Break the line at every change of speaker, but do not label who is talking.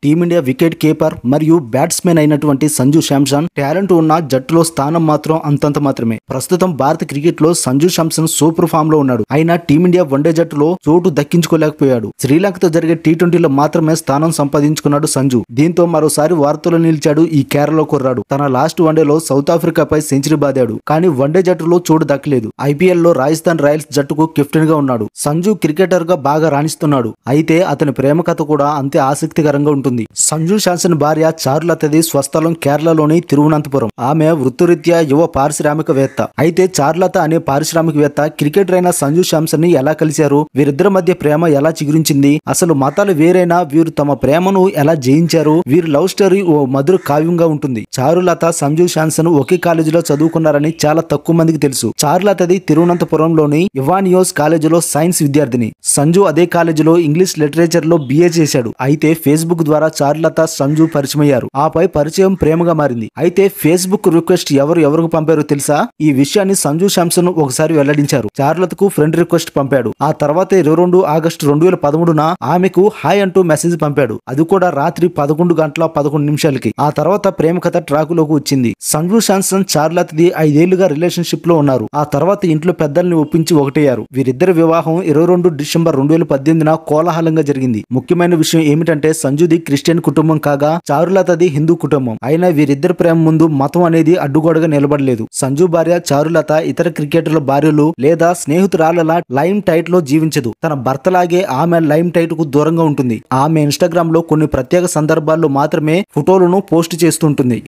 Team India wicket keeper మరియు batsmen అయినటువంటి Sanju Samson talent ఉన్న జట్టులో స్థానం మాత్రం అంతంత మాత్రమే. ప్రస్తుతం భారత క్రికెట్ లో సంజు శాంసన్ సూపర్ ఫామ్ లో ఉన్నాడు. అయినా టీమిండియా వన్డే జట్టులో చోటు దక్కించుకోలేకపోయాడు. శ్రీలంకతో జరిగే టీ20లో మాత్రమే స్థానం సంపాదించుకున్నాడు సంజు. దీంతో మరోసారి వార్తల్లో నిలిచాడు ఈ కేరళ కుర్రాడు. తన లాస్ట్ వన్డేలో సౌత్ ఆఫ్రికాపై సెంచరీ బాదాడు. కానీ వన్డే జట్టులో చోటు దక్కలేదు. ఐపీఎల్ లో రాజస్థాన్ రాయల్స్ జట్టుకు కెప్టెన్ గా ఉన్నాడు. సంజు క్రికెటర్ గా బాగా రాణిస్తున్నాడు. అయితే అతని ప్రేమ కథ కూడా అంతే ఆసక్తికరంగా ఉంటుంది. సంజు శాంసన్ భార్య చారులతది స్వస్థలం కేరళలోని తిరువనంతపురం. ఆమె వృత్తిరీత్యా యువ పారిశ్రామికవేత్త. అయితే చారులత అనే పారిశ్రామికవేత్త క్రికెటర్ అయిన సంజు శాంసన్ ని ఎలా కలిశారు, వీరిద్దరి మధ్య ప్రేమ ఎలా చిగురించింది, అసలు మతాలు వేరైనా వీరు తమ ప్రేమను ఎలా జయించారు, వీరి లవ్ స్టోరీ ఓ మధుర కావ్యంగా ఉంటుంది. చారులత సంజు శాంసన్ ఒకే కాలేజీలో చదువుకున్నారని చాలా తక్కువ మందికి తెలుసు. చారులతది తిరువనంతపురంలోని ఇవానియోస్ కాలేజీలో సైన్స్ విద్యార్థిని. సంజు అదే కాలేజీలో ఇంగ్లీష్ లిటరేచర్ లో BA చేశాడు. అయితే ఫేస్బుక్ ద్వారా చారులత సంజు పరిచయమయ్యారు. ఆపై పరిచయం ప్రేమగా మారింది. అయితే ఫేస్బుక్ రిక్వెస్ట్ ఎవరికి పంపారో తెలుసా? ఈ విషయాన్ని సంజు శాంసన్ ఒకసారి వెల్లడించారు. చారులతకు ఫ్రెండ్ రిక్వెస్ట్ పంపాడు. ఆ తర్వాత 22 ఆగస్టు 2013న ఆమెకు హాయ్ అంటూ మెసేజ్ పంపాడు. అది కూడా రాత్రి 11:11 ఆ తర్వాత ప్రేమ కథ ట్రాకులోకి వచ్చింది. సంజు శాంసన్ చారులతది 5 ఏళ్లుగా రిలేషన్షిప్ లో ఉన్నారు. ఆ తర్వాత ఇంట్లో పెద్దల్ని ఒప్పించి ఒకటయ్యారు. వీరిద్దరి వివాహం 22 డిసెంబర్ 2018న కోలాహలంగా జరిగింది. ముఖ్యమైన విషయం ఏమిటంటే సంజుది క్రిస్టియన్ కుటుంబం కాగా చారులతది హిందూ కుటుంబం. అయినా వీరిద్దరి ప్రేమ ముందు మతం అనేది అడ్డుగోడగా నిలబడలేదు. సంజు భార్య చారులత ఇతర క్రికెటర్ల భార్యలు లేదా స్నేహితురాలలా లైమ్ టైట్ లో జీవించదు. తన భర్తలాగే ఆమె లైమ్ టైట్ కు దూరంగా ఉంటుంది. ఆమె ఇన్స్టాగ్రామ్ లో కొన్ని ప్రత్యేక సందర్భాల్లో మాత్రమే ఫోటోలను పోస్ట్ చేస్తుంటుంది.